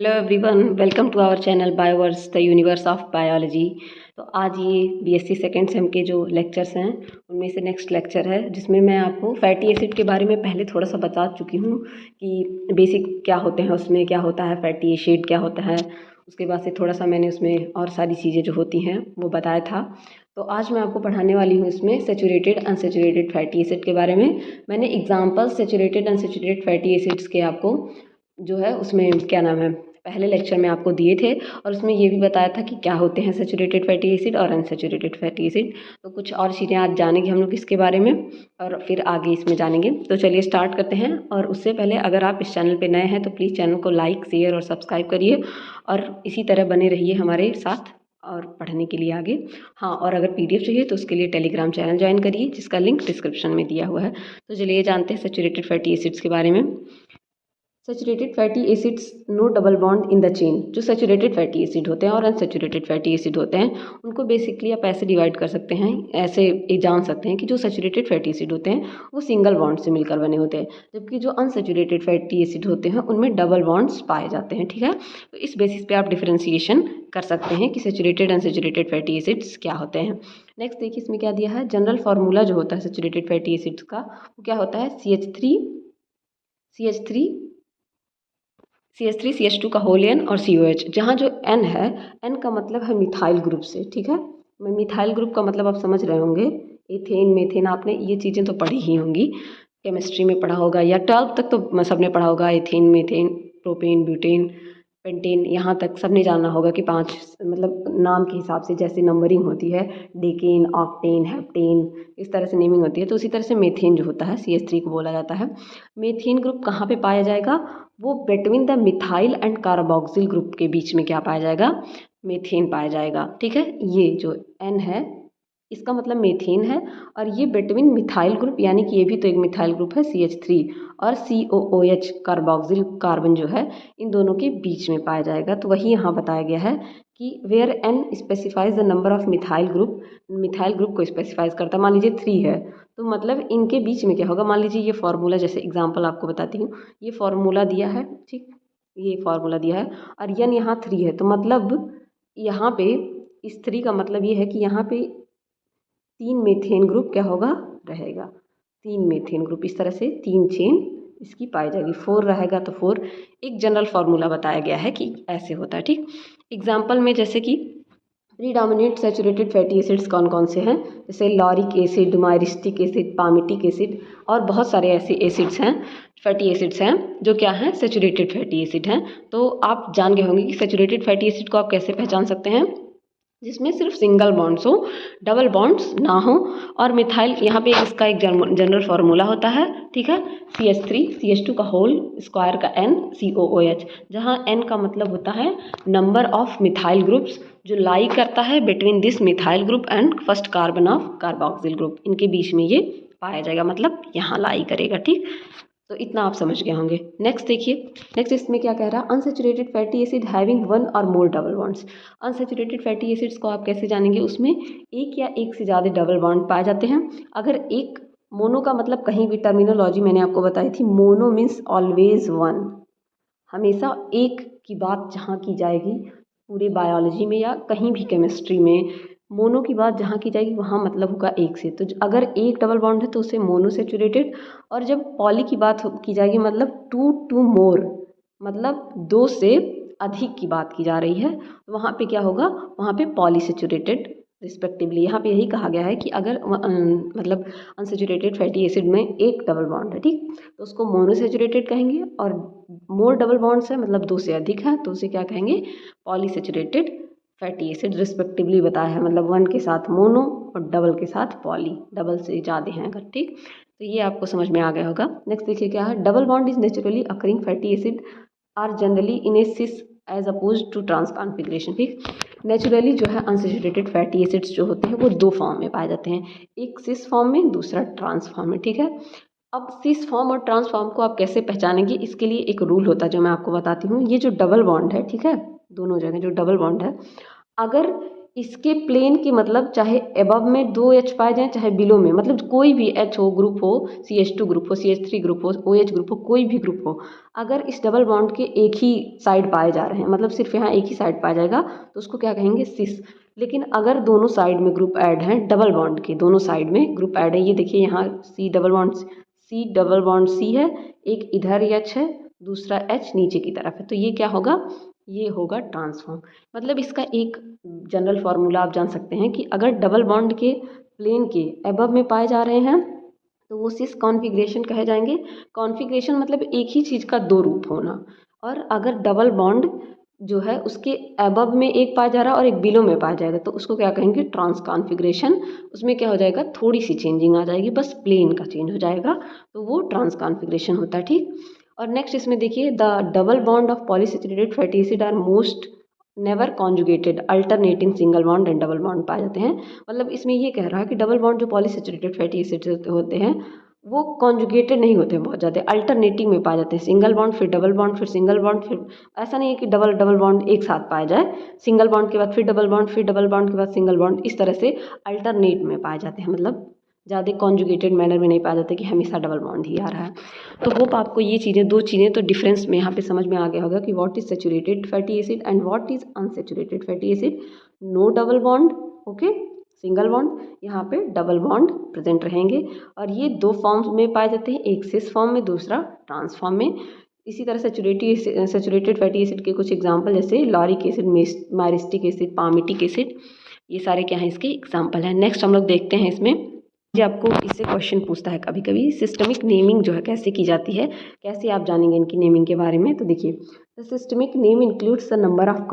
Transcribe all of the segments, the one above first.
Hello everyone, welcome to our channel Bioverse the universe of biology. तो आज ये BSc second same के जो लेक्चर्स हैं उनमें से नेक्स्ट लेक्चर है, जिसमें मैं आपको फैटी एसिड के बारे में पहले थोड़ा सा बता चुकी हूँ कि बेसिक क्या होते हैं, उसमें क्या होता है, फैटी एसिड क्या होता है। उसके बाद से थोड़ा सा मैंने उसमें और सारी चीज़ें जो होती हैं वो बताया था। तो आज मैं आपको पढ़ाने वाली हूँ इसमें सेचूरेटेड अनसेचूरेटेड फैटी एसिड के बारे में। मैंने example saturated unsaturated fatty acids के आपको जो है उसमें क्या नाम है पहले लेक्चर में आपको दिए थे, और उसमें ये भी बताया था कि क्या होते हैं सैचुरेटेड फैटी एसिड और अनसैचुरेटेड फैटी एसिड। तो कुछ और चीज़ें आज जानेंगे हम लोग इसके बारे में और फिर आगे इसमें जानेंगे। तो चलिए स्टार्ट करते हैं। और उससे पहले अगर आप इस चैनल पे नए हैं तो प्लीज़ चैनल को लाइक शेयर और सब्सक्राइब करिए और इसी तरह बने रहिए हमारे साथ और पढ़ने के लिए आगे। हाँ, और अगर पीडीएफ चाहिए तो उसके लिए टेलीग्राम चैनल ज्वाइन करिए, जिसका लिंक डिस्क्रिप्शन में दिया हुआ है। तो चलिए जानते हैं सैचुरेटेड फैटी एसिड्स के बारे में। Saturated fatty acids no double bond in the chain. जो सैचुरेटेड फैटी एसिड होते हैं और अनसैचुरेटेड फैटी एसिड होते हैं उनको बेसिकली आप ऐसे डिवाइड कर सकते हैं, ऐसे ये जान सकते हैं कि जो सैचुरेटेड फैटी एसिड होते हैं वो सिंगल बॉन्ड से मिलकर बने होते हैं, जबकि जो अनसैचुरेटेड फैटी एसिड होते हैं उनमें डबल बॉन्ड्स पाए जाते हैं। ठीक है, तो इस बेसिस पे आप डिफरेंशिएशन कर सकते हैं कि सैचुरेटेड अनसैचुरेटेड फैटी एसिड्स क्या होते हैं। नेक्स्ट देखिए इसमें क्या दिया है। जनरल फार्मूला जो होता है सैचुरेटेड फैटी एसिड्स का वो क्या होता है, CH3 CH3 CH2 का होल एन और COH। जहाँ जो N है, N का मतलब है मिथाइल ग्रुप से। ठीक है, मैं मिथाइल ग्रुप का मतलब आप समझ रहे होंगे, एथेन मेथेन, आपने ये चीज़ें तो पढ़ी ही होंगी, केमिस्ट्री में पढ़ा होगा या 12th तक तो सबने पढ़ा होगा। Ethane methane propane butane pentane, यहाँ तक सबने जानना होगा कि 5 मतलब नाम के हिसाब से जैसे नंबरिंग होती है, डेकेन ऑक्टेन हेप्टेन, इस तरह से नेमिंग होती है। तो उसी तरह से मेथेन जो होता है CH3 को बोला जाता है। मेथेन ग्रुप कहाँ पे पाया जाएगा, वो between the methyl and carboxyl group के बीच में क्या पाया जाएगा, मेथेन पाया जाएगा। ठीक है, ये जो N है इसका मतलब मेथेन है, और ये बिटवीन मिथाइल ग्रुप यानी कि ये भी तो एक मिथाइल ग्रुप है CH3 और COOH कार्बोक्सिल कार्बन जो है इन दोनों के बीच में पाया जाएगा। तो वही यहाँ बताया गया है कि where N specifies the number of methyl group को स्पेसिफाइज करता है। मान लीजिए 3 है तो मतलब इनके बीच में क्या होगा, मान लीजिए ये फार्मूला, जैसे एग्जांपल आपको बताती हूँ, ये फार्मूला दिया है, ठीक, ये फार्मूला दिया है और N यहाँ 3 है, तो मतलब यहाँ पे इस 3 का मतलब ये है कि यहाँ पे 3 मेथेन ग्रुप क्या होगा, रहेगा। 3 मेथेन ग्रुप, इस तरह से 3 चेन इसकी पाई जाएगी। 4 रहेगा तो 4, एक जनरल फार्मूला बताया गया है कि ऐसे होता है। ठीक, एग्जाम्पल में जैसे कि प्रीडोमिनेंट सैचुरेटेड फैटी एसिड्स कौन कौन से हैं, जैसे lauric acid, myristic acid, palmitic acid और बहुत सारे ऐसे एसिड्स हैं, फैटी एसिड्स हैं जो क्या हैं, सैचुरेटेड फैटी एसिड हैं। तो आप जान गए होंगे कि सैचुरेटेड फैटी एसिड को आप कैसे पहचान सकते हैं, जिसमें सिर्फ सिंगल बॉन्ड्स हो, डबल बॉन्ड्स ना हो। और मिथाइल, यहाँ पे इसका एक जनरल फार्मूला होता है, ठीक है, CH3 CH2 का होल स्क्वायर का N COOH, जहाँ N का मतलब होता है नंबर ऑफ मिथाइल ग्रुप्स जो लाई करता है between this methyl group and first carbon of carboxyl group, इनके बीच में ये पाया जाएगा, मतलब यहाँ लाई करेगा। ठीक, तो इतना आप समझ गए होंगे। नेक्स्ट देखिए, नेक्स्ट इसमें क्या कह रहा है, अनसैचुरेटेड फैटी एसिड हैविंग 1 और more double bonds. Unsaturated fatty acids को आप कैसे जानेंगे, उसमें एक या एक से ज़्यादा डबल बॉन्ड पाए जाते हैं। अगर एक, मोनो का मतलब कहीं भी टर्मिनोलॉजी मैंने आपको बताई थी, मोनो मीन्स ऑलवेज वन, हमेशा एक की बात जहाँ की जाएगी पूरे बायोलॉजी में या कहीं भी केमिस्ट्री में, मोनो की बात जहाँ की जाएगी वहाँ मतलब होगा एक से। तो अगर एक डबल बॉन्ड है तो उसे मोनो सैचुरेटेड, और जब पॉली की बात की जाएगी मतलब टू मोर, मतलब 2 से अधिक की बात की जा रही है, तो वहाँ पे क्या होगा, वहाँ पे पॉली सैचुरेटेड रिस्पेक्टिवली। यहाँ पे यही कहा गया है कि अगर मतलब अनसैचुरेटेड फैटी एसिड में एक डबल बॉन्ड है, ठीक, तो उसको मोनोसैचुरेटेड कहेंगे, और मोर डबल बॉन्ड्स है मतलब 2 से अधिक है तो उसे क्या कहेंगे, पॉलीसैचुरेटेड फैटी एसिड रिस्पेक्टिवली बताया है, मतलब 1 के साथ मोनो और डबल के साथ पॉली, डबल से ज़्यादा हैं अगर। ठीक, तो ये आपको समझ में आ गया होगा। नेक्स्ट देखिए क्या है, double bond is naturally occurring fatty acid are generally in a cis as opposed to trans configuration. ठीक, नेचुरली जो है अनसैचुरेटेड फैटी एसिड्स जो होते हैं वो 2 फॉर्म में पाए जाते हैं, एक सिस फॉर्म में, दूसरा ट्रांस फॉर्म में। ठीक है, अब सिस फॉर्म और ट्रांस फॉर्म को आप कैसे पहचानेंगे, इसके लिए एक रूल होता है जो मैं आपको बताती हूँ। ये जो डबल बॉन्ड है, ठीक है, दोनों जगह जो डबल बॉन्ड है, अगर इसके प्लेन के मतलब चाहे एबव में 2 H पाए जाएँ चाहे बिलो में, मतलब कोई भी H हो, ग्रुप हो, CH2 ग्रुप हो, CH3 ग्रुप हो, OH ग्रुप हो, कोई भी ग्रुप हो, अगर इस डबल बॉन्ड के एक ही साइड पाए जा रहे हैं, मतलब सिर्फ यहाँ एक ही साइड पाया जाएगा तो उसको क्या कहेंगे, सिस। लेकिन अगर दोनों साइड में ग्रुप ऐड हैं, डबल बॉन्ड के दोनों साइड में ग्रुप ऐड है, ये देखिए यहाँ C डबल बॉन्ड C है, एक इधर H है, दूसरा H नीचे की तरफ है, तो ये क्या होगा, ये होगा ट्रांसफॉर्म। मतलब इसका एक जनरल फार्मूला आप जान सकते हैं कि अगर डबल बॉन्ड के प्लेन के एबव में पाए जा रहे हैं तो वो सिस कॉन्फ़िगरेशन कहे जाएंगे। कॉन्फ़िगरेशन मतलब एक ही चीज़ का दो रूप होना, और अगर डबल बॉन्ड जो है उसके एबव में एक पाया जा रहा है और एक बिलो में पाया जाएगा तो उसको क्या कहेंगे, ट्रांस कॉन्फ़िगरेशन। उसमें क्या हो जाएगा, थोड़ी सी चेंजिंग आ जाएगी, बस प्लेन का चेंज हो जाएगा, तो वो ट्रांस कॉन्फ़िगरेशन होता है, ठीक। और नेक्स्ट इसमें देखिए, the double bond of polyunsaturated fatty acid are most never conjugated alternating single bond and double bond पाए जाते हैं। मतलब इसमें ये कह रहा है कि डबल बॉन्ड जो पॉलीसैचुरेटेड फैटी एसिड होते हैं वो कॉन्जुगेटेड नहीं होते हैं, बहुत ज़्यादा अल्टरनेटिंग में पाए जाते हैं, सिंगल बॉन्ड फिर डबल बॉन्ड फिर सिंगल बॉन्ड, फिर ऐसा नहीं है कि डबल डबल बॉन्ड एक साथ पाया जाए, सिंगल बॉन्ड के बाद फिर डबल बॉन्ड, फिर डबल बॉन्ड के बाद सिंगल बॉन्ड, इस तरह से अल्टरनेट में पाए जाते हैं, मतलब ज़्यादा कॉन्जुगेटेड मैनर में नहीं पाया जाता कि हमेशा डबल बॉन्ड ही आ रहा है। तो होप आपको ये चीज़ें, दो चीज़ें तो डिफरेंस में यहाँ पे समझ में आ गया होगा कि what is saturated fatty acid and what is unsaturated fatty acid. No double bond, okay, single bond, यहाँ पे डबल बॉन्ड प्रेजेंट रहेंगे, और ये दो फॉर्म्स में पाए जाते हैं, एक सिस फॉर्म में, दूसरा ट्रांस फॉर्म में। इसी तरह सैचुरेटेड फैटी एसिड के कुछ एग्जांपल जैसे lauric acid, myristic acid, palmitic acid, ये सारे क्या हैं, इसके एग्जांपल हैं। नेक्स्ट हम लोग देखते हैं इसमें, जो आपको इससे क्वेश्चन पूछता है कभी कभी, सिस्टमिक नेमिंग जो है कैसे की जाती है, कैसे आप जानेंगे इनकी नेमिंग के बारे में। तो देखिए, the systemic name includes the number of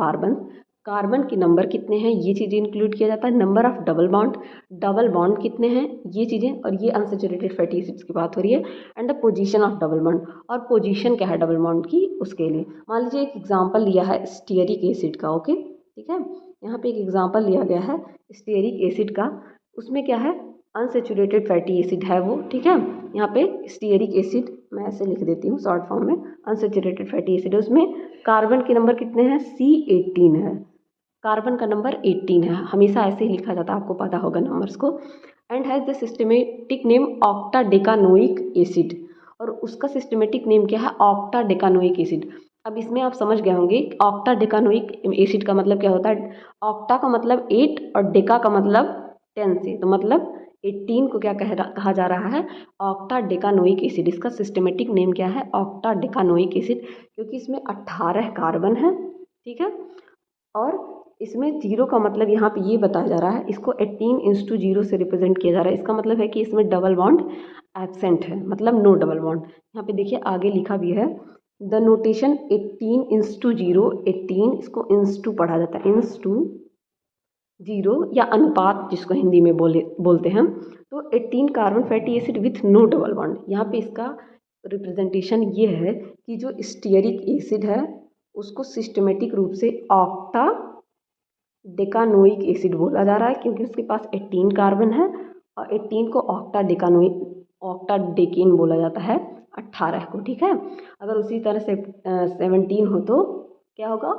carbon के नंबर कितने हैं ये चीज़ें इंक्लूड किया जाता है, नंबर ऑफ डबल बॉन्ड कितने हैं ये चीज़ें, और ये अनसैचुरेटेड फैटी एसिड्स की बात हो रही है, and the position of double bond, और पोजीशन क्या है डबल बॉन्ड की उसके लिए। मान लीजिए एक एग्जांपल लिया है स्टीयरिक एसिड का, ओके, ठीक है, यहाँ पे एक एग्जांपल लिया गया है स्टीयरिक एसिड का, उसमें क्या है, अनसैचुरेटेड फैटी एसिड है वो, ठीक है। यहाँ पे स्टीयरिक एसिड मैं ऐसे लिख देती हूँ शॉर्ट फॉर्म में, अनसैचुरेटेड फैटी एसिड है, उसमें कार्बन के नंबर कितने हैं, C18 है, कार्बन का नंबर 18 है, हमेशा ऐसे ही लिखा जाता है, आपको पता होगा नंबर्स को। And has the systematic name octadecanoic acid, और उसका सिस्टमेटिक नेम क्या है, ऑक्टाडेकानोइक एसिड। अब इसमें आप समझ गए होंगे ऑक्टाडेकानोइक एसिड का मतलब क्या होता है, ऑक्टा का मतलब 8 और डेका का मतलब 10 से, तो मतलब 18 को क्या कहा जा रहा है, ऑक्टाडेकानोइक एसिड। इसका सिस्टमेटिक नेम क्या है, ऑक्टाडेकानोइक एसिड, क्योंकि इसमें 18 कार्बन है, ठीक है, और इसमें जीरो का मतलब यहाँ पे ये बताया जा रहा है, इसको 18:0 से रिप्रेजेंट किया जा रहा है, इसका मतलब है कि इसमें डबल बॉन्ड एब्सेंट है, मतलब नो डबल बॉन्ड। यहाँ पे देखिए आगे लिखा भी है, द नोटेशन 18:0, 18 इसको इंस टू पढ़ा जाता है, इंस टू 0 या अनुपात जिसको हिंदी में बोलते हैं। तो 18 carbon fatty acid with no double bond, यहाँ पे इसका रिप्रेजेंटेशन ये है कि जो स्टीयरिक एसिड है उसको सिस्टमेटिक रूप से ऑक्टा डेकानोइक एसिड बोला जा रहा है, क्योंकि उसके पास 18 कार्बन है, और 18 को ऑक्टा डेकेन बोला जाता है 18 को, ठीक है। अगर उसी तरह से 17 हो तो क्या होगा,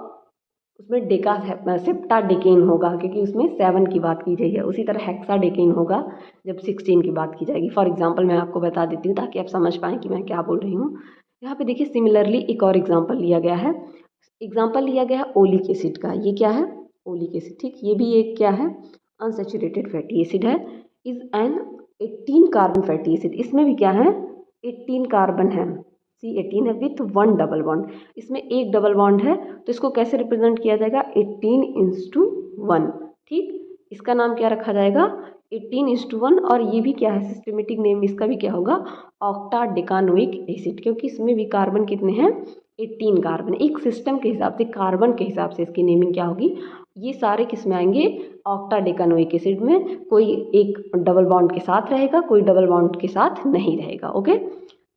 उसमें सेप्टा डेकेन होगा, क्योंकि उसमें 7 की बात की गई है। उसी तरह हेक्सा डेकेन होगा जब 16 की बात की जाएगी। फॉर एग्जांपल मैं आपको बता देती हूँ ताकि आप समझ पाएँ कि मैं क्या बोल रही हूँ। यहाँ पे देखिए सिमिलरली एक और एग्जांपल लिया गया है, ओलिक एसिड का। ये क्या है, ओलिक एसिड, ठीक, ये भी एक क्या है, अनसैचुरेटेड फैटी एसिड है, is an 18 carbon fatty acid. इसमें भी क्या है, 18 कार्बन है, C18 है विथ 1 डबल बॉन्ड, इसमें एक डबल बॉन्ड है, तो इसको कैसे रिप्रेजेंट किया जाएगा, 18:1, ठीक। इसका नाम क्या रखा जाएगा, 18:1, और ये भी क्या है, सिस्टमेटिक नेम इसका भी क्या होगा, ऑक्टाडेकानोइक एसिड, क्योंकि इसमें भी कार्बन कितने हैं, 18 कार्बन। एक सिस्टम के हिसाब से, कार्बन के हिसाब से इसकी नेमिंग क्या होगी, ये सारे किस में आएंगे, ऑक्टाडेकानोइक एसिड में। कोई एक डबल बॉन्ड के साथ रहेगा, कोई डबल बॉन्ड के साथ नहीं रहेगा, ओके।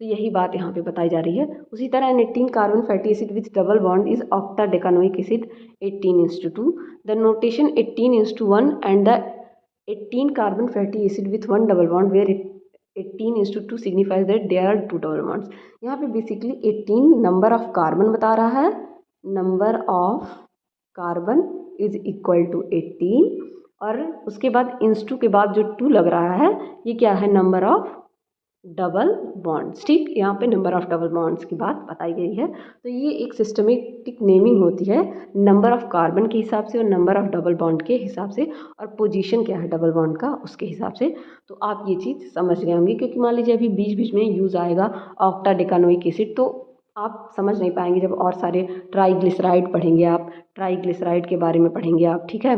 तो यही बात यहाँ पे बताई जा रही है। उसी तरह 18 carbon fatty acid with double bond is octadecanoic acid 18:2। The notation 18:1 and the 18 carbon fatty acid with 1 double bond where 18:2 signifies that there are 2 double bonds. यहाँ पे बेसिकली 18 नंबर ऑफ कार्बन बता रहा है, number of carbon is equal to 18 और उसके बाद इंस to के बाद जो 2 लग रहा है ये क्या है, नंबर ऑफ डबल बॉन्ड्स। ठीक, यहाँ पे नंबर ऑफ डबल बॉन्ड्स की बात बताई गई है। तो ये एक सिस्टमेटिक नेमिंग होती है नंबर ऑफ कार्बन के हिसाब से और नंबर ऑफ डबल बॉन्ड के हिसाब से, और पोजीशन क्या है डबल बॉन्ड का उसके हिसाब से। तो आप ये चीज़ समझ रहे होंगे, क्योंकि मान लीजिए अभी बीच बीच में यूज़ आएगा ऑक्टाडेकानोइक एसिड, तो आप समझ नहीं पाएंगे जब और सारे ट्राइग्लिसराइड पढ़ेंगे, आप ट्राइग्लिसराइड के बारे में पढ़ेंगे आप। ठीक है,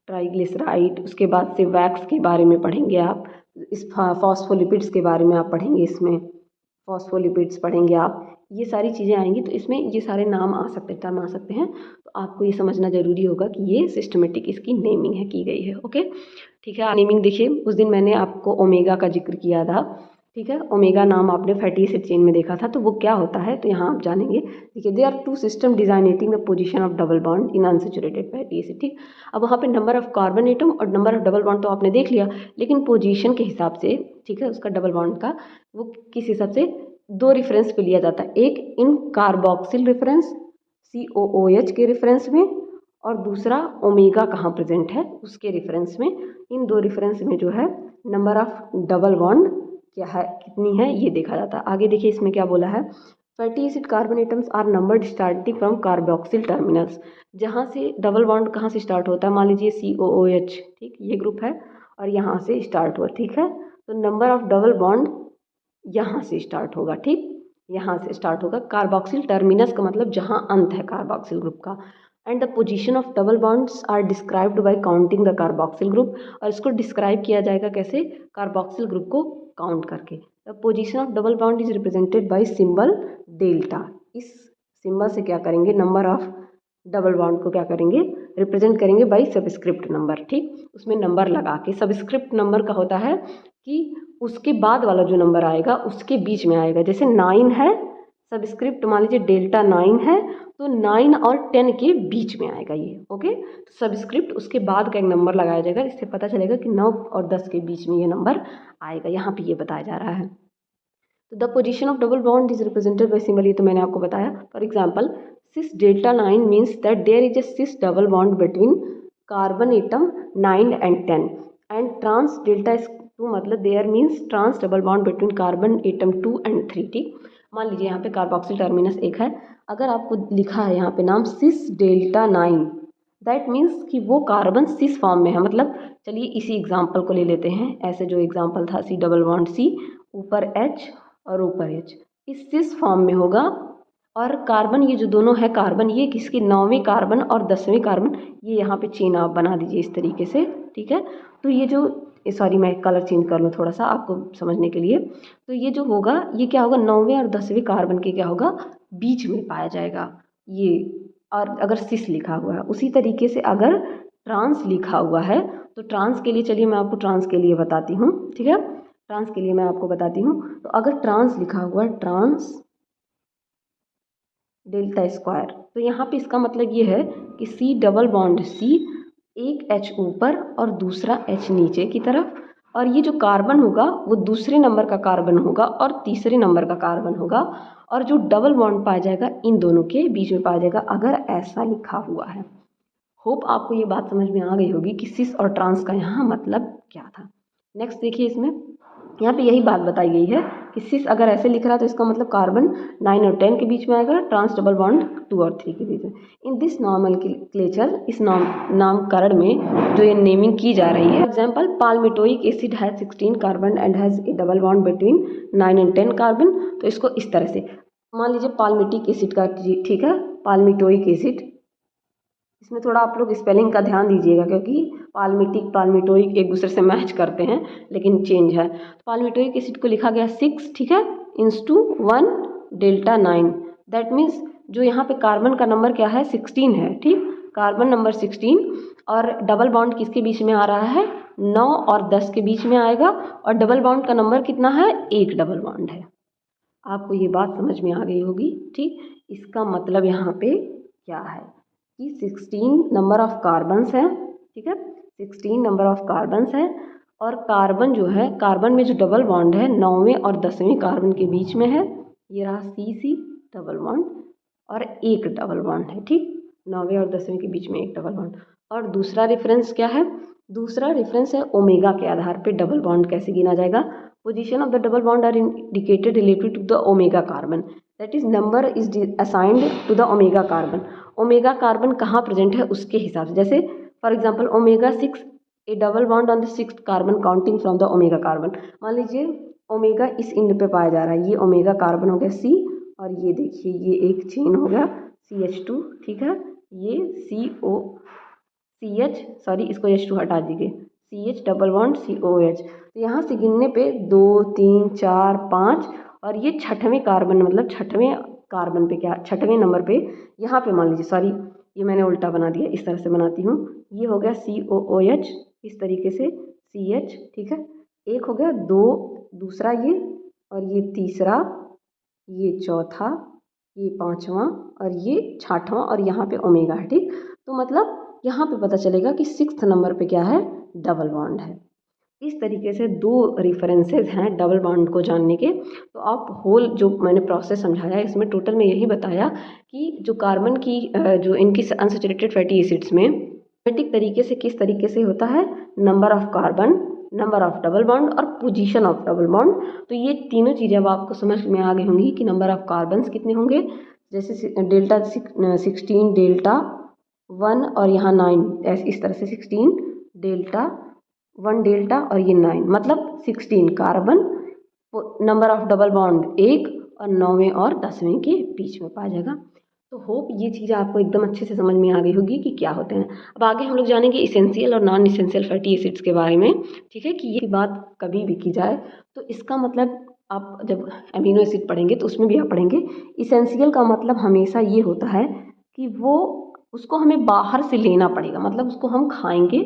ट्राइग्लिसराइड उसके बाद से वैक्स के बारे में पढ़ेंगे आप, इस फॉस्फोलिपिड्स के बारे में आप पढ़ेंगे, इसमें फॉस्फोलिपिड्स पढ़ेंगे आप, ये सारी चीज़ें आएंगी। तो इसमें ये सारे नाम आ सकते हैं, टर्म आ सकते हैं। तो आपको ये समझना जरूरी होगा कि ये सिस्टमेटिक इसकी नेमिंग है, की गई है। ओके, ठीक है। नेमिंग देखिए, उस दिन मैंने आपको ओमेगा का जिक्र किया था। ठीक है, ओमेगा नाम आपने फैटी एसिड चेन में देखा था, तो वो क्या होता है तो यहाँ आप जानेंगे। देखिए, they are two system designating the position of double bond in unsaturated fatty acid. ठीक, अब वहाँ पे नंबर ऑफ कार्बन एटम और नंबर ऑफ डबल बॉन्ड तो आपने देख लिया, लेकिन पोजीशन के हिसाब से, ठीक है, उसका डबल बॉन्ड का वो किस हिसाब से, 2 रेफरेंस पे लिया जाता है। एक इन कार्बोक्सिल रेफरेंस COOH के रेफरेंस में, और दूसरा ओमेगा कहाँ प्रेजेंट है उसके रेफरेंस में। इन 2 रेफरेंस में जो है नंबर ऑफ डबल बॉन्ड क्या है, कितनी है, ये देखा जाता है। आगे देखिए इसमें क्या बोला है, fatty acid carbon atoms are numbered starting from carboxyl terminals. जहाँ से डबल बॉन्ड कहाँ से स्टार्ट होता है, मान लीजिए COOH, ठीक, ये ग्रुप है और यहाँ से स्टार्ट हुआ। ठीक है, तो नंबर ऑफ डबल बॉन्ड यहाँ से स्टार्ट होगा। ठीक, यहाँ से स्टार्ट होगा। कार्बोक्सिल टर्मिनस का मतलब जहाँ अंत है कार्बोक्सिल ग्रुप का। And the position of double bonds are described by counting the carboxyl group. और इसको डिस्क्राइब किया जाएगा कैसे, कार्बोक्सिल ग्रुप को काउंट करके। The position of double bond is represented by symbol delta. इस सिंबल से क्या करेंगे, नंबर ऑफ डबल बॉन्ड को क्या करेंगे, रिप्रेजेंट करेंगे बाय सबस्क्रिप्ट नंबर। ठीक, उसमें नंबर लगा के, सबस्क्रिप्ट नंबर का होता है कि उसके बाद वाला जो नंबर आएगा उसके बीच में आएगा। जैसे 9 है, सबस्क्रिप्ट मान लीजिए डेल्टा 9 है, तो 9 और 10 के बीच में आएगा ये। ओके, तो सबस्क्रिप्ट उसके बाद का एक नंबर लगाया जाएगा, इससे पता चलेगा कि 9 और 10 के बीच में ये नंबर आएगा। यहाँ पे ये बताया जा रहा है। तो the position of double bond is represented by symbol, ये तो मैंने आपको बताया। For example, cis delta 9 means that there is a cis double bond between carbon atom 9 and 10, and trans delta is 2 मतलब there means trans double bond between carbon atom 2 and 3। ठीक, मान लीजिए यहाँ पे कार्बोक्सिल टर्मिनस एक है, अगर आपको लिखा है यहाँ पे नाम cis delta 9, दैट मीन्स कि वो कार्बन सिस फॉर्म में है। मतलब चलिए इसी एग्जाम्पल को ले लेते हैं, ऐसे जो एग्जाम्पल था C डबल बॉन्ड C, ऊपर H और ऊपर H, इस सिस फॉर्म में होगा। और कार्बन ये जो दोनों है कार्बन, ये किसकी, 9वें कार्बन और 10वें कार्बन, ये यहाँ पे चेन आप बना दीजिए इस तरीके से। ठीक है, तो ये जो, सॉरी मैं कलर चेंज कर लूँ थोड़ा सा आपको समझने के लिए। तो ये जो होगा, ये क्या होगा, 9वें और 10वें कार्बन के क्या होगा, बीच में पाया जाएगा ये। और अगर सिस लिखा हुआ है, उसी तरीके से अगर ट्रांस लिखा हुआ है, तो ट्रांस के लिए चलिए मैं आपको ट्रांस के लिए बताती हूँ। ठीक है, ट्रांस के लिए मैं आपको बताती हूँ। तो अगर ट्रांस लिखा हुआ है, ट्रांस डेल्टा स्क्वायर, तो यहाँ पे इसका मतलब ये है कि C डबल बॉन्ड C, एक H ऊपर और दूसरा H नीचे की तरफ, और ये जो कार्बन होगा वो दूसरे नंबर का कार्बन होगा और तीसरे नंबर का कार्बन होगा, और जो डबल बॉन्ड पाया जाएगा इन दोनों के बीच में पाया जाएगा, अगर ऐसा लिखा हुआ है। होप आपको ये बात समझ में आ गई होगी कि सिस और ट्रांस का यहाँ मतलब क्या था। नेक्स्ट देखिए, इसमें यहाँ पे यही बात बताई गई है कि सिस अगर ऐसे लिख रहा है तो इसका मतलब कार्बन 9 और 10 के बीच में आएगा, ट्रांस डबल बॉन्ड 2 और 3 के बीच में। इन दिस नॉमेनक्लेचर, इस नामकरण में जो ये नेमिंग की जा रही है, example palmitoleic acid has 16 carbon and has a double bond between 9 and 10 carbon. तो इसको इस तरह से मान लीजिए पाल्मिटिक एसिड का, ठीक है, पाल्मिटोइक एसिड, इसमें थोड़ा आप लोग स्पेलिंग का ध्यान दीजिएगा, क्योंकि पाल्मिटिक पाल्मिटोइक एक दूसरे से मैच करते हैं लेकिन चेंज है। तो पाल्मिटोइक एसिड को लिखा गया 6, ठीक है, इंस टू 1 डेल्टा 9। दैट मीन्स जो यहाँ पे कार्बन का नंबर क्या है, 16 है। ठीक, कार्बन नंबर 16, और डबल बॉन्ड किसके बीच में आ रहा है, 9 और 10 के बीच में आएगा, और डबल बॉन्ड का नंबर कितना है, 1 डबल बॉन्ड है। आपको ये बात समझ में आ गई होगी। ठीक, इसका मतलब यहाँ पे क्या है कि 16 नंबर ऑफ कार्बन्स है। ठीक है, 16 नंबर ऑफ कार्बन्स है, और कार्बन जो है, कार्बन में जो डबल बॉन्ड है 9वें और 10वें कार्बन के बीच में है। ये रहा CC डबल बॉन्ड और 1 डबल बॉन्ड है। ठीक, 9वें और 10वें के बीच में एक डबल बॉन्ड। और दूसरा रेफरेंस क्या है? दूसरा रेफरेंस है ओमेगा के आधार पे डबल बॉन्ड कैसे गिना जाएगा। Position of the double bond are indicated related to the omega carbon, that is number is assigned to the omega carbon. Omega carbon कहाँ प्रेजेंट है उसके हिसाब से, जैसे for example omega 6 a double bond on the 6th carbon counting from the omega carbon. मान लीजिए omega इस end पे पाया जा रहा है, ये ओमेगा कार्बन हो गया C, और ये देखिए ये एक चेन हो गया CH2, ठीक है, ये इसको H2 हटा दीजिए, CH डबल बॉन्ड COH। तो यहाँ से गिनने पे 2 3 4 5, और ये छठवें कार्बन मतलब छठवें कार्बन पे क्या, छठवें नंबर पे यहाँ पे मान लीजिए, सॉरी ये मैंने उल्टा बना दिया, इस तरह से बनाती हूँ, ये हो गया COOH, इस तरीके से CH, ठीक है, एक हो गया, दो दूसरा ये, और ये तीसरा, ये चौथा, ये पांचवा, और ये छठवां, और यहाँ पे ओमेगा है, ठीक। तो मतलब यहाँ पे पता चलेगा कि 6th नंबर पे क्या है, डबल बॉन्ड है। इस तरीके से 2 रेफरेंसेस हैं डबल बॉन्ड को जानने के। तो आप होल जो मैंने प्रोसेस समझाया इसमें टोटल में यही बताया कि जो कार्बन की जो इनकी अनसैचुरेटेड फैटी एसिड्स में एरोमेटिक तरीके से किस तरीके से होता है, number of carbon, number of double bond और पोजीशन ऑफ डबल बॉन्ड। तो ये तीनों चीज़ें अब आपको समझ में आ गई होंगी कि नंबर ऑफ कार्बन्स कितने होंगे, जैसे डेल्टा 16 डेल्टा 1 और यहाँ 9, इस तरह से 16 डेल्टा 1 डेल्टा और ये 9, मतलब 16 carbon, number of double bond 1, और 9वें और 10वें के बीच में पाया जाएगा। तो होप ये चीज़ आपको एकदम अच्छे से समझ में आ गई होगी कि क्या होते हैं। अब आगे हम लोग जानेंगे इसेंशियल और नॉन इसेंशियल फैटी एसिड्स के बारे में, ठीक है, कि ये बात कभी भी की जाए तो इसका मतलब आप जब अमीनो एसिड पढ़ेंगे तो उसमें भी आप पढ़ेंगे, इसेंशियल का मतलब हमेशा ये होता है कि वो उसको हमें बाहर से लेना पड़ेगा, मतलब उसको हम खाएंगे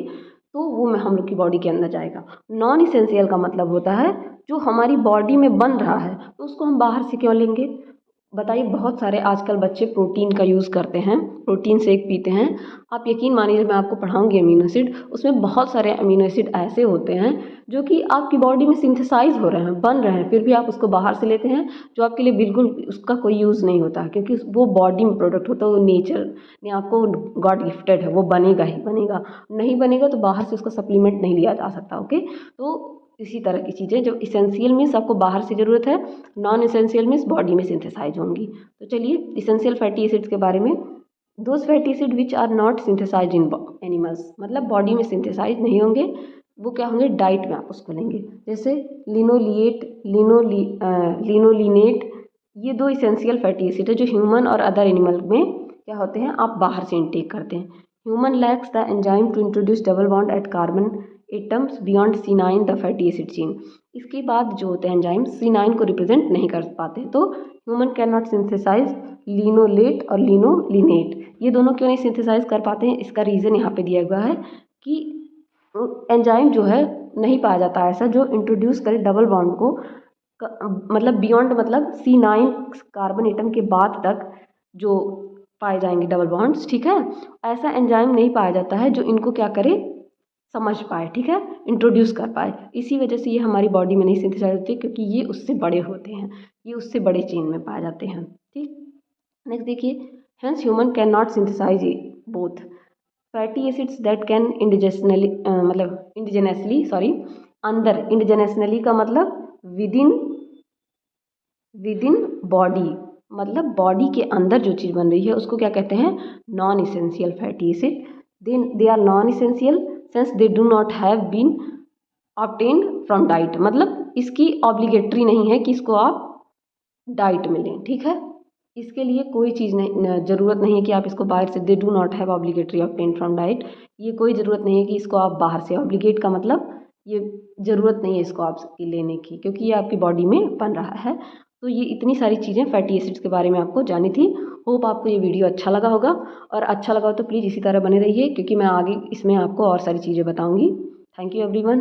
तो वो हम लोग की बॉडी के अंदर जाएगा। नॉन इसेंशियल का मतलब होता है जो हमारी बॉडी में बन रहा है तो उसको हम बाहर से क्यों लेंगे। बताइए, बहुत सारे आजकल बच्चे प्रोटीन का यूज़ करते हैं, प्रोटीन शेक पीते हैं। आप यकीन मानिए मैं आपको पढ़ाऊंगी अमीनो एसिड, उसमें बहुत सारे अमीनो एसिड ऐसे होते हैं जो कि आपकी बॉडी में सिंथेसाइज हो रहे हैं, बन रहे हैं, फिर भी आप उसको बाहर से लेते हैं, जो आपके लिए बिल्कुल उसका कोई यूज़ नहीं होता, क्योंकि वो बॉडी में प्रोडक्ट होता है, वो नेचर ने आपको गॉड गिफ्टेड है, वो बनेगा ही बनेगा, नहीं बनेगा तो बाहर से उसका सप्लीमेंट नहीं लिया जा सकता। ओके, तो इसी तरह की चीज़ें, जो इसेंशियल मीन्स आपको बाहर से ज़रूरत है, नॉन इसेंशियल मीन्स बॉडी में सिंथेसाइज होंगी। तो चलिए इसेंशियल फैटी एसिड्स के बारे में, those fatty acid which are not synthesize in animals, मतलब बॉडी में सिंथेसाइज नहीं होंगे, वो क्या होंगे, डाइट में आप उसको लेंगे, जैसे लिनोलिएट, लिनोलिनेट, ये 2 इसेंशियल फैटी एसिड है जो ह्यूमन और अदर एनिमल में क्या होते हैं, आप बाहर से इनटेक करते हैं। Human lacks the enzyme to introduce double bond at carbon atoms beyond C9 the fatty acid chain. इसके बाद जो होते हैं एंजाइम C9 को रिप्रेजेंट नहीं कर पाते, तो ह्यूमन कैन नॉट सिंथेसाइज लिनोलेट और लिनोलिनेट, ये दोनों क्यों नहीं सिंथेसाइज कर पाते हैं, इसका रीज़न यहाँ पे दिया हुआ है कि एंजाइम जो है नहीं पाया जाता ऐसा जो इंट्रोड्यूस करे डबल बॉन्ड को, मतलब बियॉन्ड मतलब C9 कार्बन एटम के बाद तक जो पाए जाएंगे डबल बॉन्ड्स, ठीक है, ऐसा एंजाइम नहीं पाया जाता है जो इनको क्या करे, समझ पाए, ठीक है, इंट्रोड्यूस कर पाए। इसी वजह से ये हमारी बॉडी में नहीं सिंथेसाइज होती, क्योंकि ये उससे बड़े होते हैं, ये उससे बड़े चेन में पाए जाते हैं, ठीक। नेक्स्ट देखिए, hence human can not synthesize both fatty acids that can indigenously, मतलब इंडिजेनसली, सॉरी, अंदर, इंडिजेनसली का मतलब विदिन बॉडी, मतलब बॉडी के अंदर जो चीज़ बन रही है उसको क्या कहते हैं, non essential fatty acid. They are non essential since they do not have been obtained from diet, मतलब इसकी ऑब्लिगेटरी नहीं है कि इसको आप डाइट में लें, ठीक है, इसके लिए कोई चीज़ नहीं, ज़रूरत नहीं है कि आप इसको बाहर से, दे do not have obligatory obtained from diet, ये कोई ज़रूरत नहीं है कि इसको आप बाहर से, ऑब्लिगेट का मतलब ये ज़रूरत नहीं है इसको आपकी लेने की, क्योंकि ये आपकी बॉडी में बन रहा है। तो ये इतनी सारी चीज़ें फैटी एसिड्स के बारे में आपको जानी थी। होप आपको ये वीडियो अच्छा लगा होगा, और अच्छा लगा हो तो प्लीज़ इसी तरह बने रहिए, क्योंकि मैं आगे इसमें आपको और सारी चीज़ें बताऊँगी। Thank you everyone.